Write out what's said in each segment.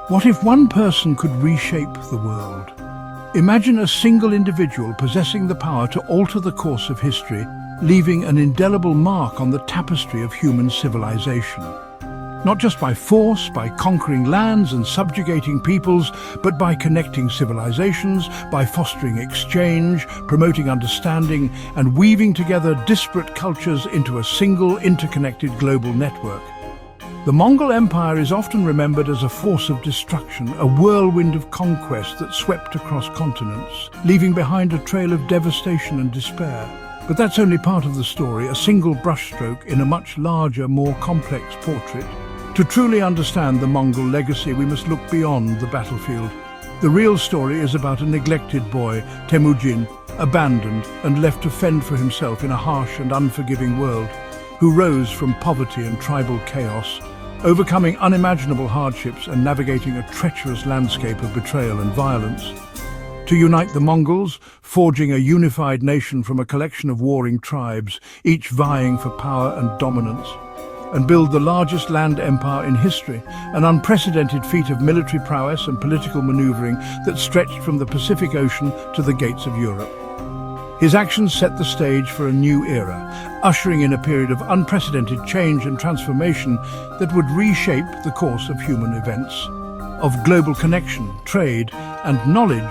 What if one person could reshape the world? Imagine a single individual possessing the power to alter the course of history, leaving an indelible mark on the tapestry of human civilization. Not just by force, by conquering lands and subjugating peoples, but by connecting civilizations, by fostering exchange, promoting understanding, and weaving together disparate cultures into a single interconnected global network. The Mongol Empire is often remembered as a force of destruction, a whirlwind of conquest that swept across continents, leaving behind a trail of devastation and despair. But that's only part of the story, a single brushstroke in a much larger, more complex portrait. To truly understand the Mongol legacy, we must look beyond the battlefield. The real story is about a neglected boy, Temujin, abandoned and left to fend for himself in a harsh and unforgiving world, who rose from poverty and tribal chaos, overcoming unimaginable hardships and navigating a treacherous landscape of betrayal and violence. To unite the Mongols, forging a unified nation from a collection of warring tribes, each vying for power and dominance, and build the largest land empire in history, an unprecedented feat of military prowess and political maneuvering that stretched from the Pacific Ocean to the gates of Europe. His actions set the stage for a new era, ushering in a period of unprecedented change and transformation that would reshape the course of human events, of global connection, trade, and knowledge,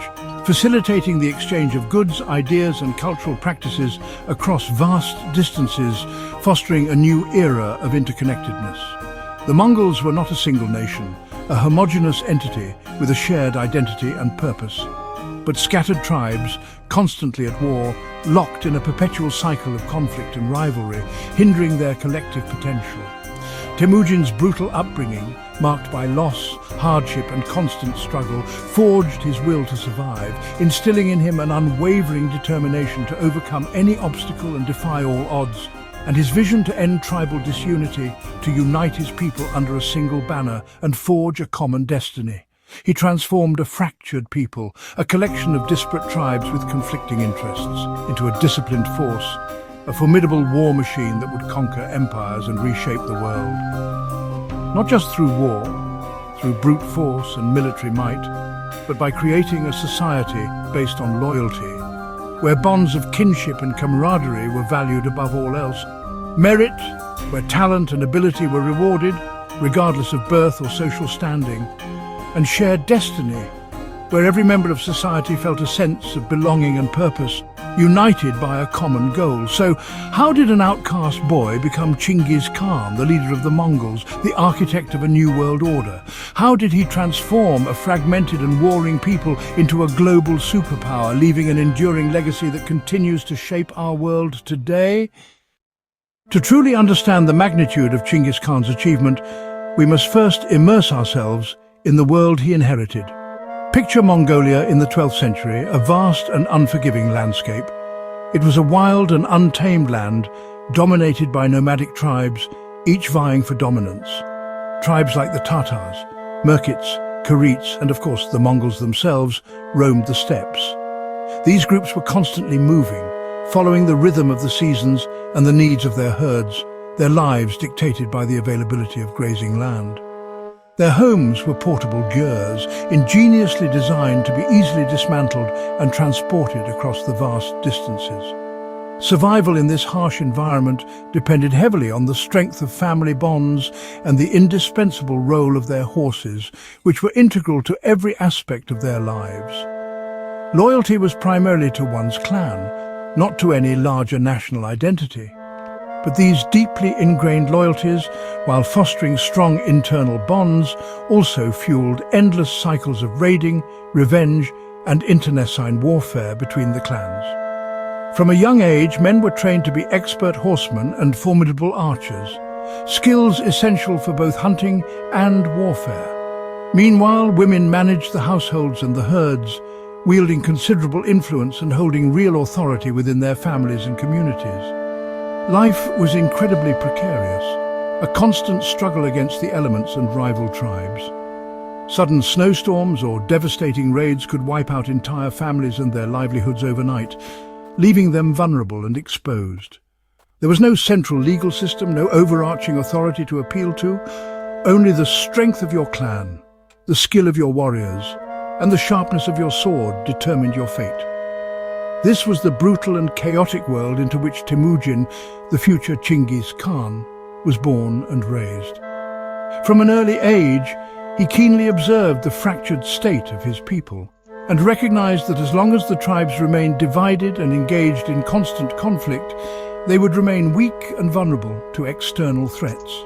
facilitating the exchange of goods, ideas, and cultural practices across vast distances, fostering a new era of interconnectedness. The Mongols were not a single nation, a homogeneous entity with a shared identity and purpose, but scattered tribes, constantly at war, locked in a perpetual cycle of conflict and rivalry, hindering their collective potential. Temujin's brutal upbringing, marked by loss, hardship and constant struggle, forged his will to survive, instilling in him an unwavering determination to overcome any obstacle and defy all odds, and his vision to end tribal disunity, to unite his people under a single banner and forge a common destiny. He transformed a fractured people, a collection of disparate tribes with conflicting interests, into a disciplined force, a formidable war machine that would conquer empires and reshape the world. Not just through war, through brute force and military might, but by creating a society based on loyalty, where bonds of kinship and camaraderie were valued above all else, merit, where talent and ability were rewarded, regardless of birth or social standing, and shared destiny, where every member of society felt a sense of belonging and purpose, united by a common goal. So, how did an outcast boy become Genghis Khan, the leader of the Mongols, the architect of a new world order? How did he transform a fragmented and warring people into a global superpower, leaving an enduring legacy that continues to shape our world today? To truly understand the magnitude of Genghis Khan's achievement, we must first immerse ourselves in the world he inherited. Picture Mongolia in the 12th century, a vast and unforgiving landscape. It was a wild and untamed land, dominated by nomadic tribes, each vying for dominance. Tribes like the Tatars, Merkits, Karits, and of course the Mongols themselves roamed the steppes. These groups were constantly moving, following the rhythm of the seasons and the needs of their herds, their lives dictated by the availability of grazing land. Their homes were portable gyrs, ingeniously designed to be easily dismantled and transported across the vast distances. Survival in this harsh environment depended heavily on the strength of family bonds and the indispensable role of their horses, which were integral to every aspect of their lives. Loyalty was primarily to one's clan, not to any larger national identity. But these deeply ingrained loyalties, while fostering strong internal bonds, also fueled endless cycles of raiding, revenge, and internecine warfare between the clans. From a young age, men were trained to be expert horsemen and formidable archers, skills essential for both hunting and warfare. Meanwhile, women managed the households and the herds, wielding considerable influence and holding real authority within their families and communities. Life was incredibly precarious, a constant struggle against the elements and rival tribes. Sudden snowstorms or devastating raids could wipe out entire families and their livelihoods overnight, leaving them vulnerable and exposed. There was no central legal system, no overarching authority to appeal to, only the strength of your clan, The skill of your warriors and the sharpness of your sword determined your fate. This was the brutal and chaotic world into which Temujin, the future Genghis Khan, was born and raised. From an early age, he keenly observed the fractured state of his people and recognized that as long as the tribes remained divided and engaged in constant conflict, they would remain weak and vulnerable to external threats.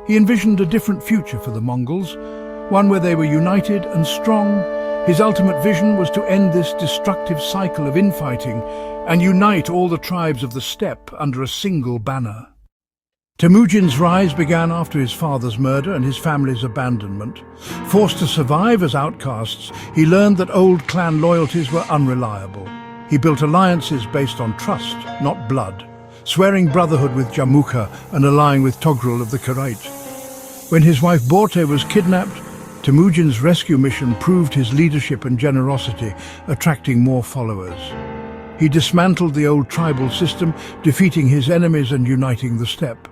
He envisioned a different future for the Mongols, one where they were united and strong. His ultimate vision was to end this destructive cycle of infighting and unite all the tribes of the steppe under a single banner. Temujin's rise began after his father's murder and his family's abandonment. Forced to survive as outcasts, he learned that old clan loyalties were unreliable. He built alliances based on trust, not blood, swearing brotherhood with Jamukha and allying with Togrul of the Karait. When his wife Borte was kidnapped, Temujin's rescue mission proved his leadership and generosity, attracting more followers. He dismantled the old tribal system, defeating his enemies and uniting the steppe.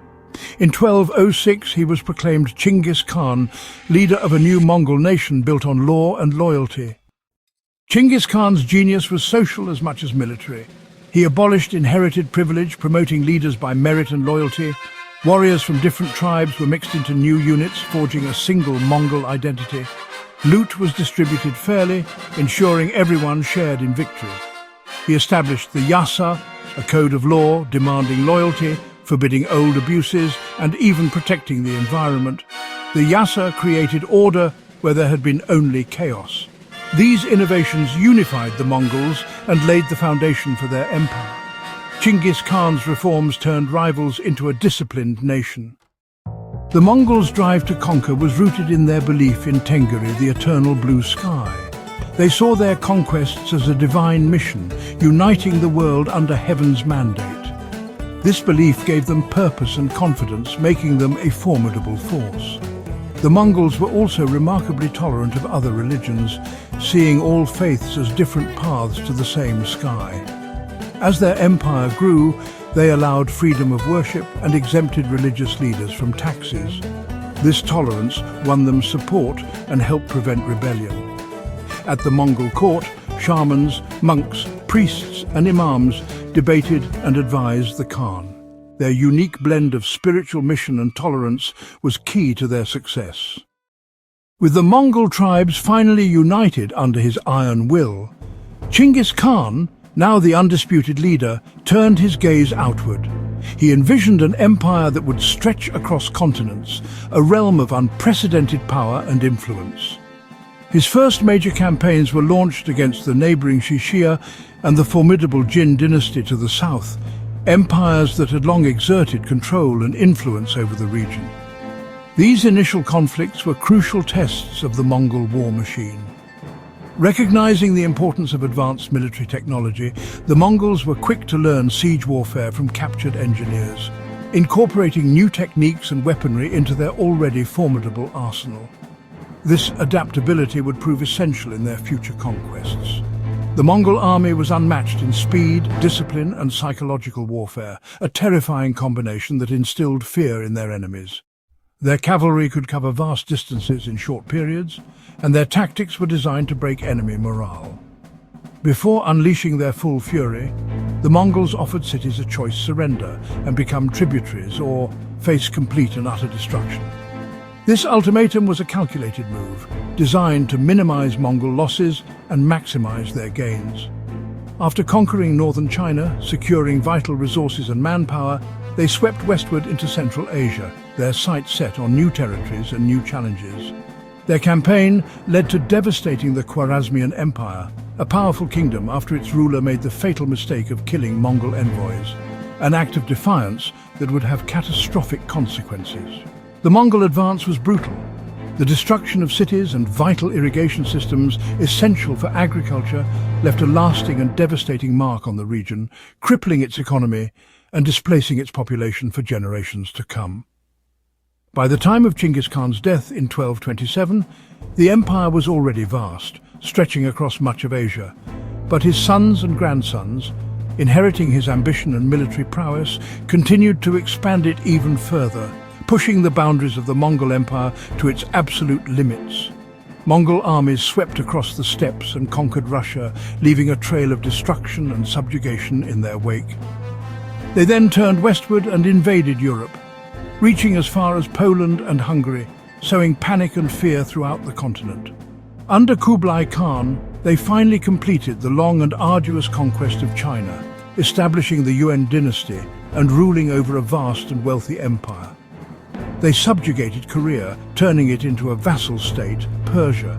In 1206, he was proclaimed Genghis Khan, leader of a new Mongol nation built on law and loyalty. Genghis Khan's genius was social as much as military. He abolished inherited privilege, promoting leaders by merit and loyalty. Warriors from different tribes were mixed into new units, forging a single Mongol identity. Loot was distributed fairly, ensuring everyone shared in victory. He established the Yasa, a code of law demanding loyalty, forbidding old abuses, and even protecting the environment. The Yasa created order where there had been only chaos. These innovations unified the Mongols and laid the foundation for their empire. Genghis Khan's reforms turned rivals into a disciplined nation. The Mongols' drive to conquer was rooted in their belief in Tengri, the eternal blue sky. They saw their conquests as a divine mission, uniting the world under heaven's mandate. This belief gave them purpose and confidence, making them a formidable force. The Mongols were also remarkably tolerant of other religions, seeing all faiths as different paths to the same sky. As their empire grew, they allowed freedom of worship and exempted religious leaders from taxes. This tolerance won them support and helped prevent rebellion. At the Mongol court, shamans, monks, priests and imams debated and advised the Khan. Their unique blend of spiritual mission and tolerance was key to their success. With the Mongol tribes finally united under his iron will, Genghis Khan, now the undisputed leader, turned his gaze outward. He envisioned an empire that would stretch across continents, a realm of unprecedented power and influence. His first major campaigns were launched against the neighboring Shishia and the formidable Yuan Dynasty to the south, empires that had long exerted control and influence over the region. These initial conflicts were crucial tests of the Mongol war machine. Recognizing the importance of advanced military technology, the Mongols were quick to learn siege warfare from captured engineers, incorporating new techniques and weaponry into their already formidable arsenal. This adaptability would prove essential in their future conquests. The Mongol army was unmatched in speed, discipline, and psychological warfare, a terrifying combination that instilled fear in their enemies. Their cavalry could cover vast distances in short periods, and their tactics were designed to break enemy morale. Before unleashing their full fury, the Mongols offered cities a choice: surrender and become tributaries, or face complete and utter destruction. This ultimatum was a calculated move, designed to minimize Mongol losses and maximize their gains. After conquering northern China, securing vital resources and manpower, they swept westward into Central Asia, their sights set on new territories and new challenges. Their campaign led to devastating the Khwarezmian Empire, a powerful kingdom after its ruler made the fatal mistake of killing Mongol envoys, an act of defiance that would have catastrophic consequences. The Mongol advance was brutal. The destruction of cities and vital irrigation systems essential for agriculture left a lasting and devastating mark on the region, crippling its economy and displacing its population for generations to come. By the time of Genghis Khan's death in 1227, the empire was already vast, stretching across much of Asia. But his sons and grandsons, inheriting his ambition and military prowess, continued to expand it even further, pushing the boundaries of the Mongol Empire to its absolute limits. Mongol armies swept across the steppes and conquered Russia, leaving a trail of destruction and subjugation in their wake. They then turned westward and invaded Europe, reaching as far as Poland and Hungary, sowing panic and fear throughout the continent. Under Kublai Khan, they finally completed the long and arduous conquest of China, establishing the Yuan Dynasty and ruling over a vast and wealthy empire. They subjugated Korea, turning it into a vassal state, Persia,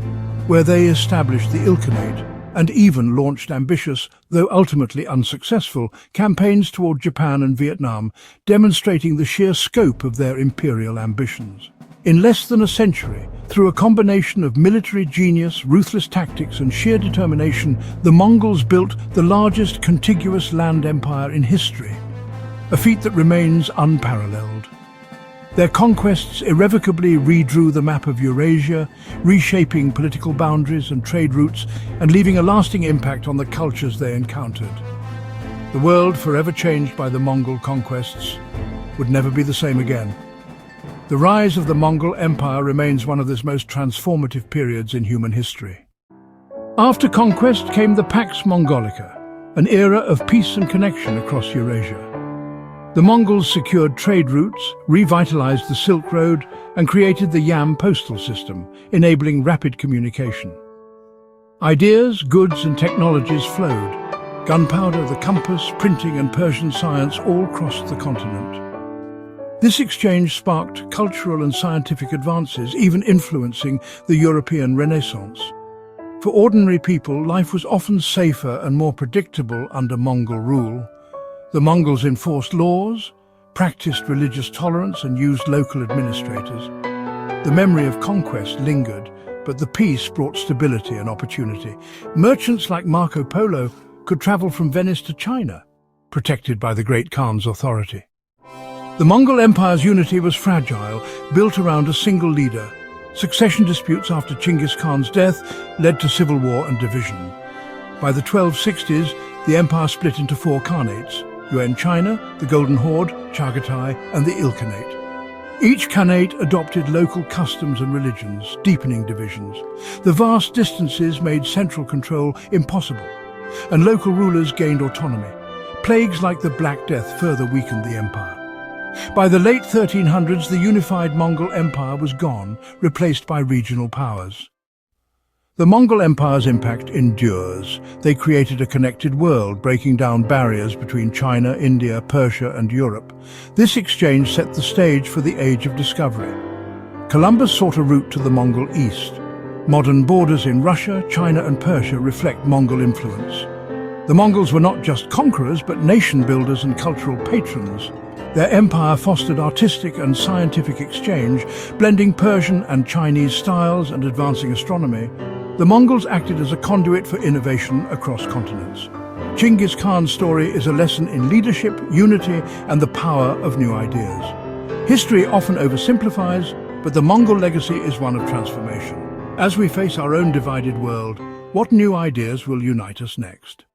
where they established the Ilkhanate and even launched ambitious, though ultimately unsuccessful, campaigns toward Japan and Vietnam, demonstrating the sheer scope of their imperial ambitions. In less than a century, through a combination of military genius, ruthless tactics and sheer determination, the Mongols built the largest contiguous land empire in history, a feat that remains unparalleled. Their conquests irrevocably redrew the map of Eurasia, reshaping political boundaries and trade routes and leaving a lasting impact on the cultures they encountered. The world, forever changed by the Mongol conquests, would never be the same again. The rise of the Mongol Empire remains one of the most transformative periods in human history. After conquest came the Pax Mongolica, an era of peace and connection across Eurasia. The Mongols secured trade routes, revitalized the Silk Road, and created the Yam postal system, enabling rapid communication. Ideas, goods, and technologies flowed. Gunpowder, the compass, printing, and Persian science all crossed the continent. This exchange sparked cultural and scientific advances, even influencing the European Renaissance. For ordinary people, life was often safer and more predictable under Mongol rule. The Mongols enforced laws, practiced religious tolerance, and used local administrators. The memory of conquest lingered, but the peace brought stability and opportunity. Merchants like Marco Polo could travel from Venice to China, protected by the Great Khan's authority. The Mongol Empire's unity was fragile, built around a single leader. Succession disputes after Genghis Khan's death led to civil war and division. By the 1260s, the empire split into four khanates: Yuan China, the Golden Horde, Chagatai, and the Ilkhanate. Each khanate adopted local customs and religions, deepening divisions. The vast distances made central control impossible, and local rulers gained autonomy. Plagues like the Black Death further weakened the empire. By the late 1300s, the unified Mongol Empire was gone, replaced by regional powers. The Mongol Empire's impact endures. They created a connected world, breaking down barriers between China, India, Persia, and Europe. This exchange set the stage for the Age of Discovery. Columbus sought a route to the Mongol East. Modern borders in Russia, China, and Persia reflect Mongol influence. The Mongols were not just conquerors, but nation builders and cultural patrons. Their empire fostered artistic and scientific exchange, blending Persian and Chinese styles and advancing astronomy. The Mongols acted as a conduit for innovation across continents. Genghis Khan's story is a lesson in leadership, unity, and the power of new ideas. History often oversimplifies, but the Mongol legacy is one of transformation. As we face our own divided world, what new ideas will unite us next?